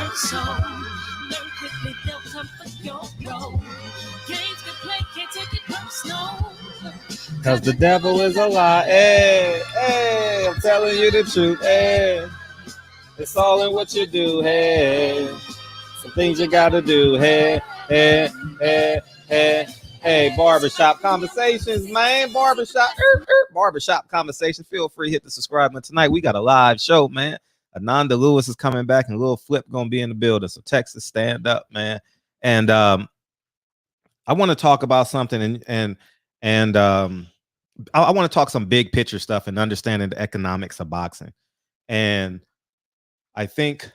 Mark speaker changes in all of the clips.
Speaker 1: hurt so. Learn quickly, they'll come for your bro. Games to play, can't take it personal.
Speaker 2: Cause the devil is a lie. Hey, hey, I'm telling you the truth. Hey, it's all in what you do. Hey, some things you gotta do. Hey, hey, hey, hey. Hey, barbershop conversations, man. Barbershop conversations. Feel free to hit the subscribe button tonight. We got a live show, man. Ananda Lewis is coming back, and Lil Flip gonna be in the building. So Texas, stand up, man. And I want to talk about something, and I want to talk some big picture stuff and understanding the economics of boxing. And I think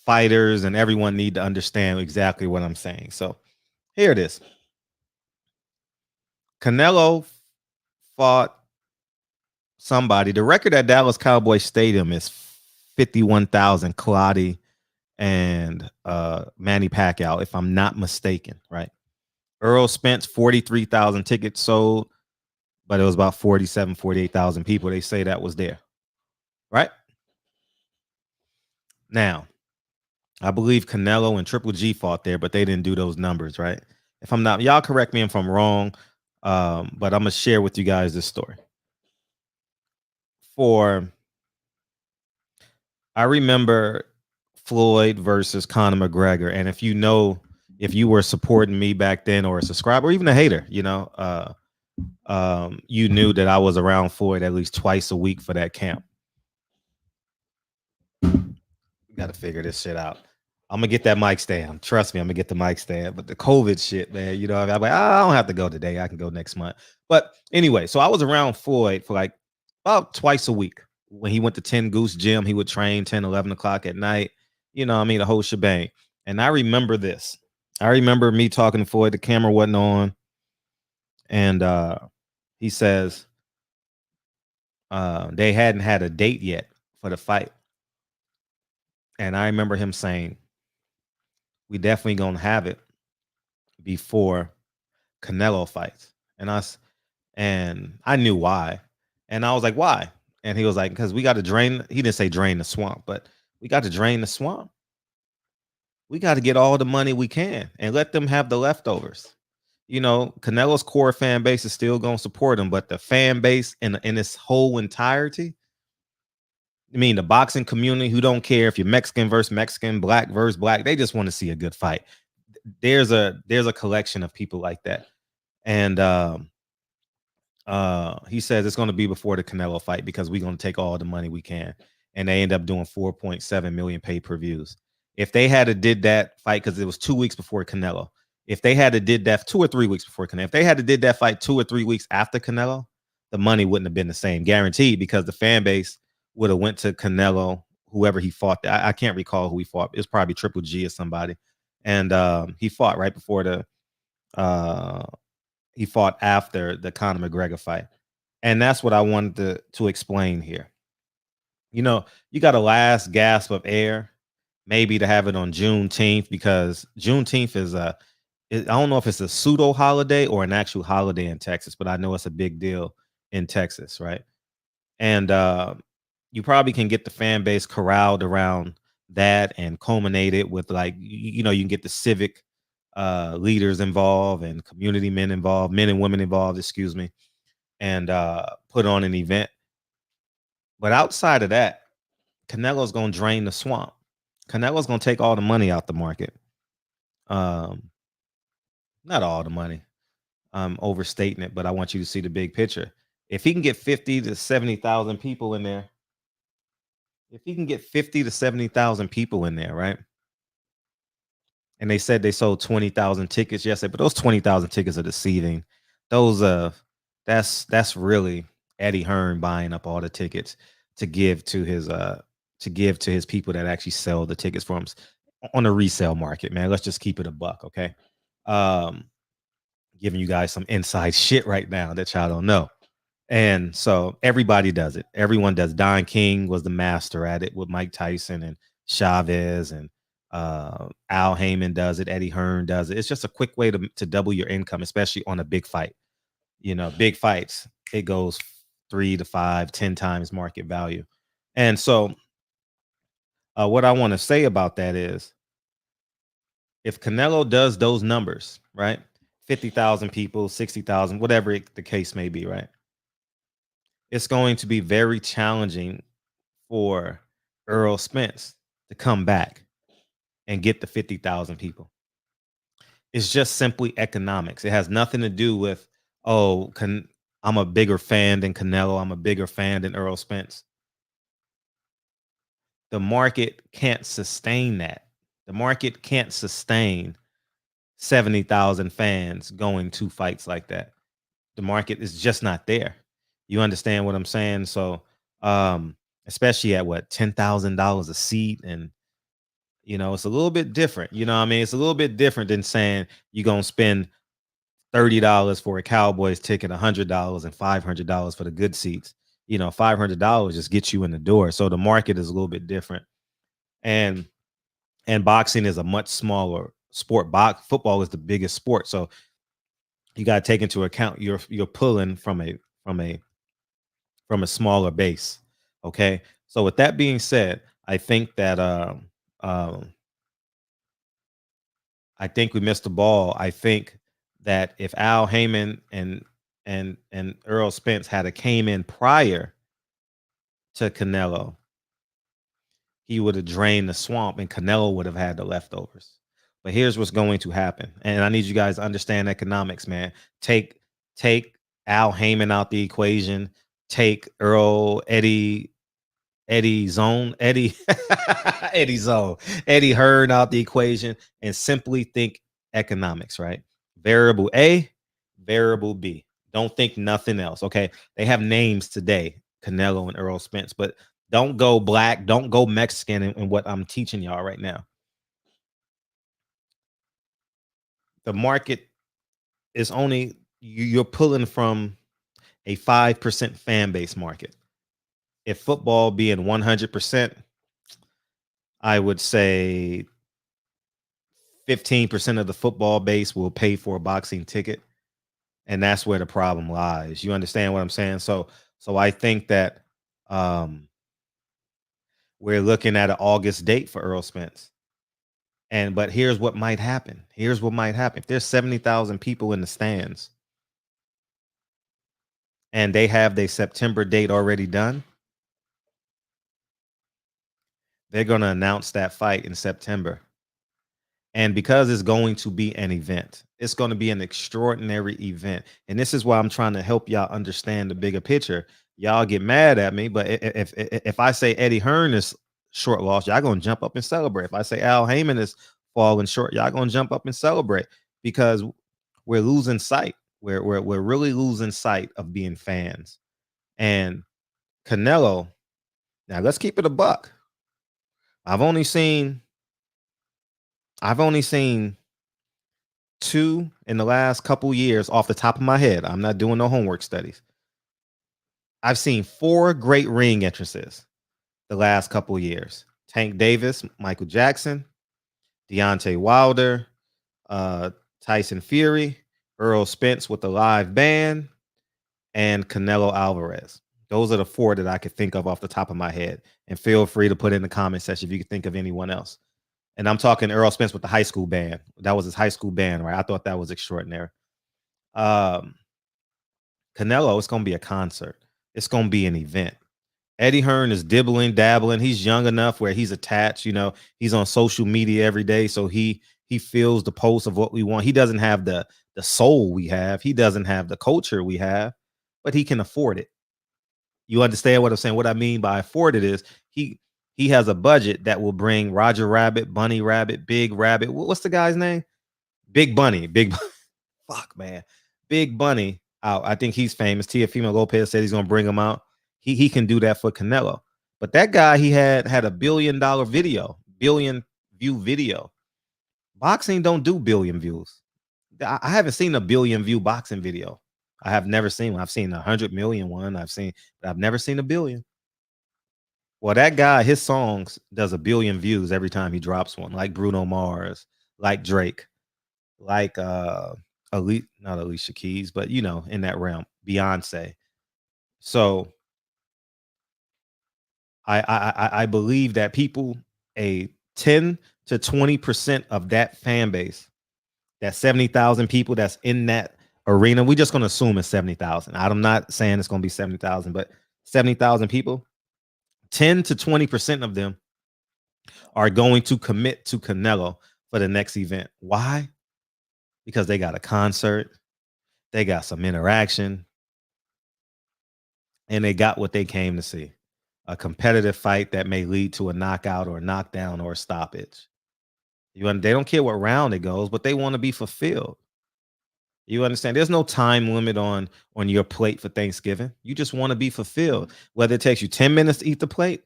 Speaker 2: fighters and everyone need to understand exactly what I'm saying. So here it is. Canelo fought somebody. The record at Dallas Cowboy Stadium is 51,000. Clottey and Manny Pacquiao, if I'm not mistaken, right? Errol Spence, 43,000 tickets sold, but it was about 47, 48,000 people. They say that was there, right? Now, I believe Canelo and Triple G fought there, but they didn't do those numbers, right? If I'm not, y'all correct me if I'm wrong, but I'm going to share with you guys this story. I remember Floyd versus Conor McGregor, and if you were supporting me back then or a subscriber or even a hater, you knew that I was around Floyd at least twice a week for that camp. Got to figure this shit out. I'm gonna get that mic stand. Trust me, I'm gonna get the mic stand. But the COVID shit, man, I'm like, I don't have to go today. I can go next month. But anyway, so I was around Floyd for like about twice a week. When he went to 10 Goose Gym, he would train 10, 11 o'clock at night. The whole shebang. And I remember this. I remember me talking to Floyd. The camera wasn't on. And he says they hadn't had a date yet for the fight. And I remember him saying, we definitely gonna have it before Canelo fights. And I knew why. And I was like, why? And he was like, because we got to drain. He didn't say drain the swamp, but we got to drain the swamp. We got to get all the money we can and let them have the leftovers. Canelo's core fan base is still going to support him, but the fan base in its whole entirety, I mean, the boxing community who don't care if you're Mexican versus Mexican, black versus black, they just want to see a good fight. There's a collection of people like that. And he says it's going to be before the Canelo fight because we're going to take all the money we can. And they end up doing 4.7 million pay-per-views. If they had did that fight, because it was 2 weeks before Canelo, if they had did that 2 or 3 weeks before Canelo, if they had did that fight 2 or 3 weeks after Canelo, the money wouldn't have been the same, guaranteed, because the fan base would have went to Canelo, whoever he fought. I can't recall who he fought. It was probably Triple G or somebody. And he fought right before he fought after the Conor McGregor fight. And that's what I wanted to explain here. You got a last gasp of air, maybe to have it on Juneteenth, because Juneteenth is I don't know if it's a pseudo holiday or an actual holiday in Texas, but I know it's a big deal in Texas, right? And you probably can get the fan base corralled around that and culminate it with, like, you can get the civic leaders involved and community men involved, men and women involved, excuse me, and put on an event. But outside of that, Canelo's going to drain the swamp. Canelo's going to take all the money out the market. Not all the money. I'm overstating it, but I want you to see the big picture. If he can get 50 to 70,000 people in there, right? And they said they sold 20,000 tickets yesterday, but those 20,000 tickets are deceiving. Those that's really Eddie Hearn buying up all the tickets to give to his people that actually sell the tickets for him on the resale market, man. Let's just keep it a buck, okay? Giving you guys some inside shit right now that y'all don't know. And so everybody does it. Everyone does. Don King was the master at it with Mike Tyson and Chavez, and Al Heyman does it. Eddie Hearn does it. It's just a quick way to double your income, especially on a big fight. Big fights, it goes 3 to 5, 10 times market value. And so, what I want to say about that is, if Canelo does those numbers, right? 50,000 people, 60,000, whatever the case may be, right? It's going to be very challenging for Earl Spence to come back and get the 50,000 people. It's just simply economics. It has nothing to do with, oh, I'm a bigger fan than Canelo. I'm a bigger fan than Earl Spence. The market can't sustain that. The market can't sustain 70,000 fans going to fights like that. The market is just not there. You understand what I'm saying? So, um, especially at what, $10,000 a seat, and it's a little bit different. You know what I mean? It's a little bit different than saying you're gonna spend $30 for a Cowboys ticket, $100 and $500 for the good seats. $500 just gets you in the door. So the market is a little bit different. And boxing is a much smaller sport. Football is the biggest sport. So you got to take into account you're pulling from a smaller base. Okay. So with that being said, I think that um I think we missed the ball. I think that if Al Heyman and Earl Spence had a came in prior to Canelo, he would have drained the swamp and Canelo would have had the leftovers. But here's what's going to happen. And I need you guys to understand economics, man. Take Al Heyman out the equation, take Eddie Zone, Eddie Eddie Zone, Eddie Hearn out the equation, and simply think economics, right? Variable A, variable B. Don't think nothing else. Okay. They have names today, Canelo and Earl Spence, but don't go black, don't go Mexican in what I'm teaching y'all right now. The market is only you're pulling from a 5% fan base market. If football being 100%, I would say 15% of the football base will pay for a boxing ticket, and that's where the problem lies. You understand what I'm saying? So I think that um we're looking at an August date for Earl Spence. But here's what might happen. Here's what might happen. If there's 70,000 people in the stands and they have their September date already done, they're going to announce that fight in September. And because it's going to be an event, it's going to be an extraordinary event. And this is why I'm trying to help y'all understand the bigger picture. Y'all get mad at me, but if I say Eddie Hearn is short loss, y'all gonna jump up and celebrate. If I say Al Heyman is falling short, y'all gonna jump up and celebrate, because we're losing sight. We're really losing sight of being fans. And Canelo, now let's keep it a buck. I've only seen two in the last couple years off the top of my head. I'm not doing no homework studies. I've seen four great ring entrances the last couple years: Tank Davis, Michael Jackson, Deontay Wilder, uh, Tyson Fury, Earl Spence with the live band, and Canelo Alvarez. Those are the four that I could think of off the top of my head. And feel free to put in the comment section if you could think of anyone else. And I'm talking Earl Spence with the high school band. That was his high school band, right? I thought that was extraordinary. Um, Canelo, it's going to be a concert. It's going to be an event. Eddie Hearn is dibbling, dabbling. He's young enough where he's attached. He's on social media every day, so he feels the pulse of what we want. He doesn't have the soul we have. He doesn't have the culture we have, but he can afford it. You understand what I'm saying? What I mean by afford it is he has a budget that will bring Roger Rabbit, Bunny Rabbit, Big Rabbit. What's the guy's name? Big Bunny. Fuck, man. Big Bunny out. I think he's famous. Teofimo Lopez said he's gonna bring him out. He can do that for Canelo. But that guy, he had $1 billion video, billion view video. Boxing don't do billion views. I haven't seen a billion view boxing video. I have never seen one. I've seen 100 million one. But I've never seen a billion. Well, that guy, his songs does 1 billion views every time he drops one, like Bruno Mars, like Drake, like Elite, not Alicia Keys, but in that realm, Beyonce. So I believe that people, a 10 to 20% of that fan base, that 70,000 people that's in that arena, we just gonna assume it's 70,000. I'm not saying it's gonna be 70,000, but 70,000 people, 10 to 20% of them are going to commit to Canelo for the next event. Why? Because they got a concert, they got some interaction, and they got what they came to see, a competitive fight that may lead to a knockout or a knockdown or a stoppage. They don't care what round it goes, but they want to be fulfilled. You understand? There's no time limit on your plate for Thanksgiving. You just want to be fulfilled. Whether it takes you 10 minutes to eat the plate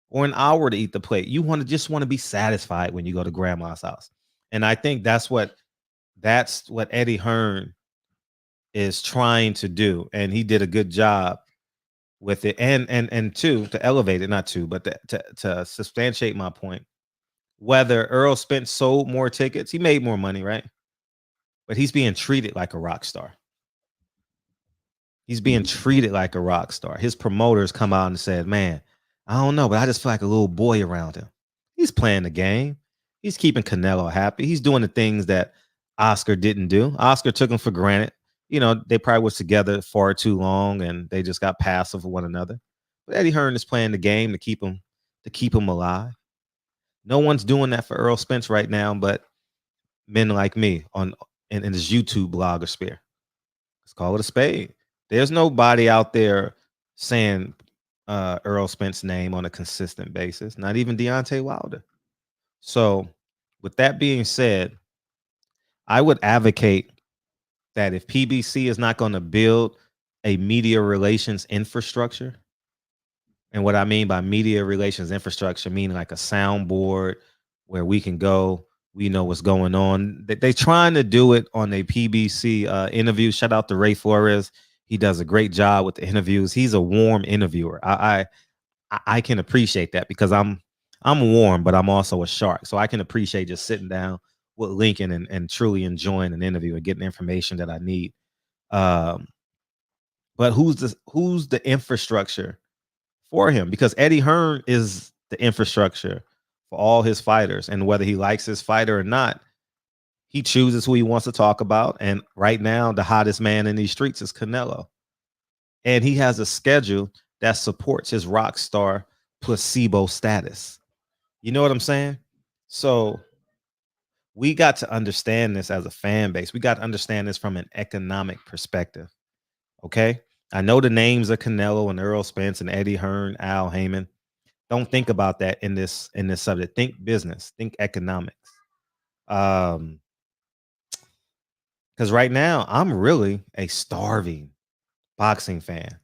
Speaker 2: or an hour to eat the plate, you want to be satisfied when you go to grandma's house. And I think that's what Eddie Hearn is trying to do, and he did a good job with it. And two, to elevate it, not two, but to substantiate my point. Whether Earl Spence sold more tickets, he made more money, right? But he's being treated like a rock star. He's being treated like a rock star. His promoters come out and said, "Man, I don't know, but I just feel like a little boy around him. He's playing the game. He's keeping Canelo happy. He's doing the things that Oscar didn't do. Oscar took him for granted. They probably was together far too long, and they just got passive with one another. But Eddie Hearn is playing the game to keep him alive. No one's doing that for Earl Spence right now, but men like me in this YouTube blogger sphere. Let's call it a spade. There's nobody out there saying Earl Spence's name on a consistent basis, not even Deontay Wilder. So, with that being said, I would advocate that if PBC is not going to build a media relations infrastructure, and what I mean by media relations infrastructure, meaning like a soundboard where we can go, we know what's going on. They're trying to do it on a PBC interview. Shout out to Ray Flores. He does a great job with the interviews. He's a warm interviewer. I can appreciate that because I'm warm, but I'm also a shark. So I can appreciate just sitting down with Lincoln and truly enjoying an interview and getting the information that I need. Um, but who's the infrastructure for him? Because Eddie Hearn is the infrastructure for all his fighters, and whether he likes his fighter or not, he chooses who he wants to talk about. And right now, the hottest man in these streets is Canelo, and he has a schedule that supports his rock star placebo status. You know what I'm saying? So we got to understand this as a fan base. We got to understand this from an economic perspective. Okay. I know the names of Canelo and Earl Spence and Eddie Hearn, Al Heyman. Don't think about that in this subject. Think business, think economics. Um, because right now I'm really a starving boxing fan.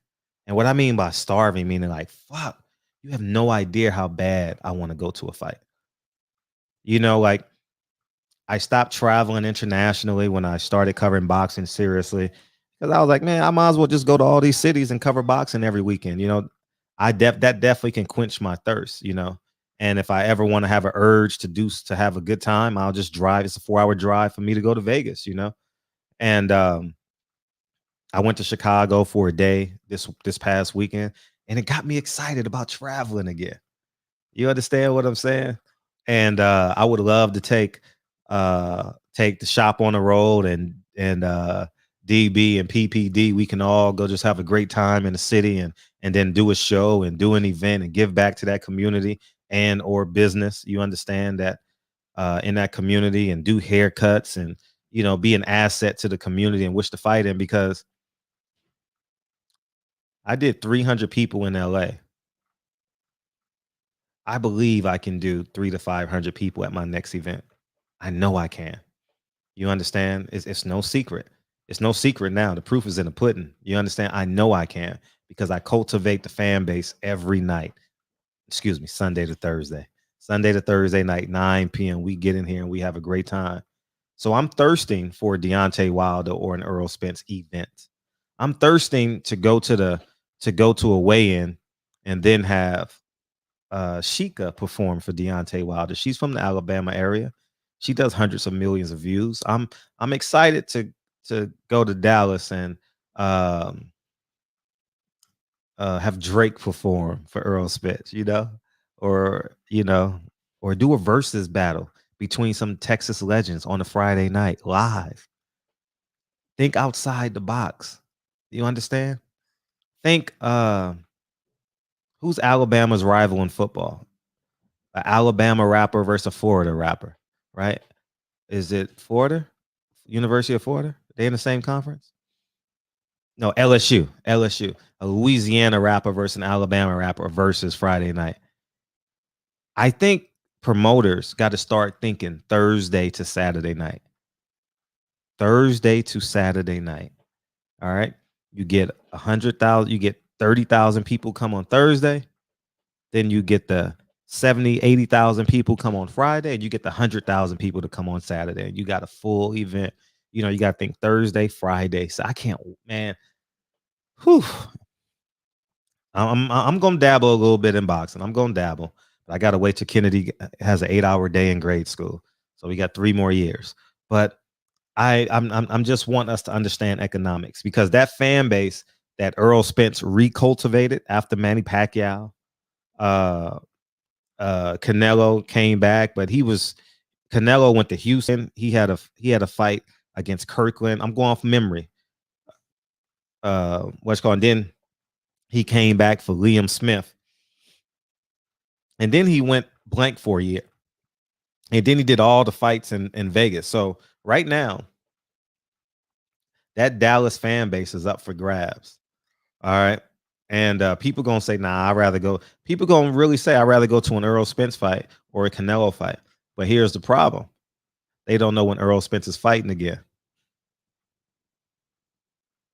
Speaker 2: And what I mean by starving, meaning like, fuck, you have no idea how bad I want to go to a fight. Like I stopped traveling internationally when I started covering boxing seriously because I was like, man, I might as well just go to all these cities and cover boxing every weekend. That definitely can quench my thirst. And if I ever want to have an urge to have a good time, I'll just drive. It's a 4-hour drive for me to go to Vegas. And I went to Chicago for a day this past weekend, and it got me excited about traveling again. You understand what I'm saying? And I would love to take the shop on the road and DB and PPD. We can all go just have a great time in the city and then do a show and do an event and give back to that community and or business. You understand that in that community and do haircuts and be an asset to the community and wish to fight in because I did 300 people in LA. I believe I can do 300 to 500 people at my next event. I know I can. You understand? It's no secret. It's no secret now. The proof is in the pudding. You understand? I know I can because I cultivate the fan base every night. Excuse me, Sunday to Thursday. Sunday to Thursday night, 9 p.m. We get in here and we have a great time. So I'm thirsting for a Deontay Wilder or an Earl Spence event. I'm thirsting to go to a weigh-in and then have Sheikah perform for Deontay Wilder. She's from the Alabama area. She does hundreds of millions of views. I'm excited to go to Dallas and um, have Drake perform for Earl Spence, or or do a versus battle between some Texas legends on a Friday night live. Think outside the box. You understand? Think who's Alabama's rival in football? An Alabama rapper versus a Florida rapper, right? Is it Florida? University of Florida? They in the same conference? No, LSU. LSU. A Louisiana rapper versus an Alabama rapper versus Friday night. I think promoters got to start thinking Thursday to Saturday night. Thursday to Saturday night. All right. You get 100,000, you get 30,000 people come on Thursday. Then you get the 70, 80,000 people come on Friday, and you get the 100,000 people to come on Saturday. And you got a full event. You got to think Thursday, Friday. So I can't, man. Whew. I'm gonna dabble a little bit in boxing. I'm gonna dabble, but I gotta wait till Kennedy has an 8-hour day in grade school. So we got 3 more years. But I'm just want us to understand economics, because that fan base that Errol Spence recultivated after Manny Pacquiao, uh, Canelo came back, but Canelo went to Houston. He had a fight against Kirkland. I'm going off memory. What's called. Then he came back for Liam Smith, and then he went blank for a year, and then he did all the fights in Vegas. So right now, that Dallas fan base is up for grabs. All right. And people gonna say, nah, I'd rather go. People gonna really say I'd rather go to an Errol Spence fight or a Canelo fight. But here's the problem. They don't know when Errol Spence is fighting again.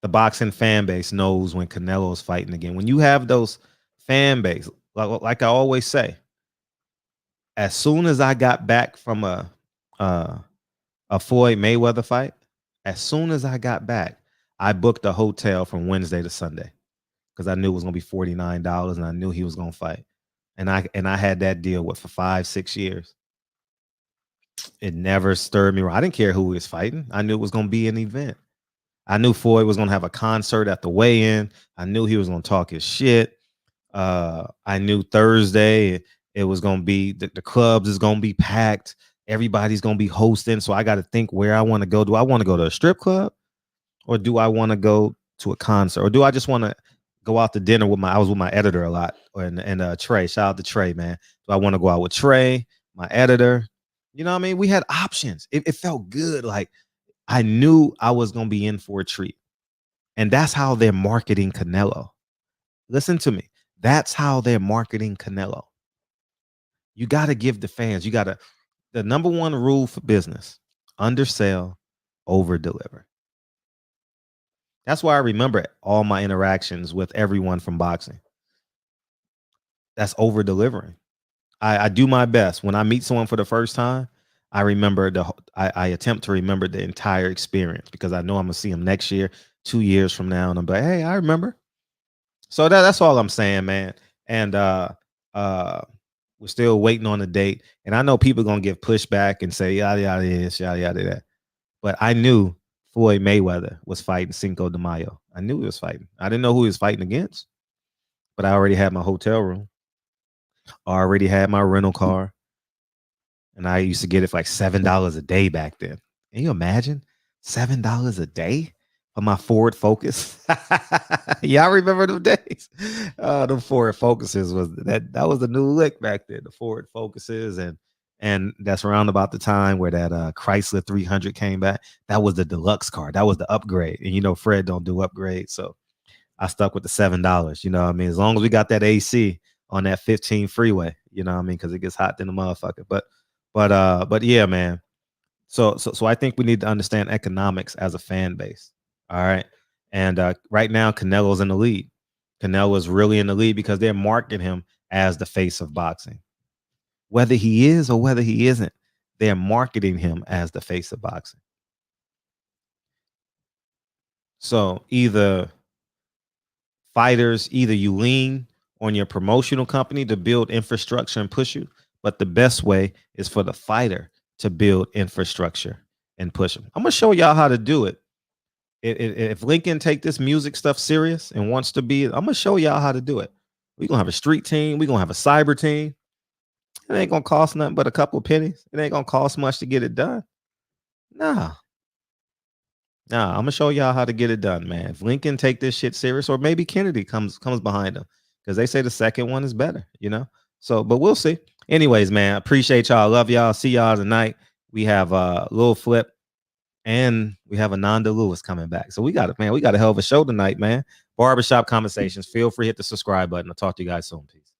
Speaker 2: The boxing fan base knows when Canelo's fighting again. When you have those fan base, like I always say, as soon as I got back from a Floyd Mayweather fight, as soon as I got back, I booked a hotel from Wednesday to Sunday, because I knew it was gonna be $49, and I knew he was gonna fight. And I had that deal for 5-6 years. It never stirred me wrong. I didn't care who he was fighting. I knew it was gonna be an event. I knew Floyd was gonna have a concert at the weigh-in. I knew he was gonna talk his shit. I knew Thursday it was gonna be the clubs is gonna be packed. Everybody's gonna be hosting. So I got to think where I want to go. Do I want to go to a strip club, or do I want to go to a concert, or do I just want to go out to dinner with I was with my editor a lot, and Trey. Shout out to Trey, man. Do I want to go out with Trey, my editor? You know what I mean? We had options. It felt good. Like I knew I was gonna be in for a treat. And that's how they're marketing Canelo. Listen to me. That's how they're marketing Canelo. You got to give the fans, the number one rule for business: undersell, over deliver. That's why I remember all my interactions with everyone from boxing. That's over delivering. I do my best when I meet someone for the first time. I attempt to remember the entire experience, because I know I'm gonna see them next year, 2 years from now, and I'm like, hey, I remember. So that's all I'm saying, man. And uh we're still waiting on a date. And I know people gonna give pushback and say yada yada this, yada yada that. But I knew Floyd Mayweather was fighting Cinco de Mayo. I knew he was fighting. I didn't know who he was fighting against, but I already had my hotel room. I already had my rental car. And I used to get it for like $7 a day back then. Can you imagine $7 a day for my Ford Focus? Y'all remember them days? The Ford Focuses that was the new lick back then. The Ford Focuses, and that's around about the time where that Chrysler 300 came back. That was the deluxe car. That was the upgrade. And Fred don't do upgrades, so I stuck with the $7. You know what I mean? As long as we got that AC on that 15 freeway, you know what I mean? Because it gets hot in the motherfucker. But yeah, man. So I think we need to understand economics as a fan base. All right. And right now, Canelo's in the lead. Canelo is really in the lead because they're marketing him as the face of boxing. Whether he is or whether he isn't, they're marketing him as the face of boxing. So either you lean on your promotional company to build infrastructure and push you, but the best way is for the fighter to build infrastructure and push them. I'm gonna show y'all how to do it If Lincoln take this music stuff serious and wants to be, I'm gonna show y'all how to do it. We're gonna have a street team. We're gonna have a cyber team. It ain't gonna cost nothing but a couple of pennies. It ain't gonna cost much to get it done. Nah, nah. I'm gonna show y'all how to get it done, man. If Lincoln take this shit serious, or maybe Kennedy comes behind him, because they say the second one is better, you know. So, but we'll see. Anyways, man, appreciate y'all. Love y'all. See y'all tonight. We have a little flip, and we have Ananda Lewis coming back. So we got it, man. We got a hell of a show tonight, man. Barbershop Conversations. Feel free to hit the subscribe button. I'll talk to you guys soon. Peace.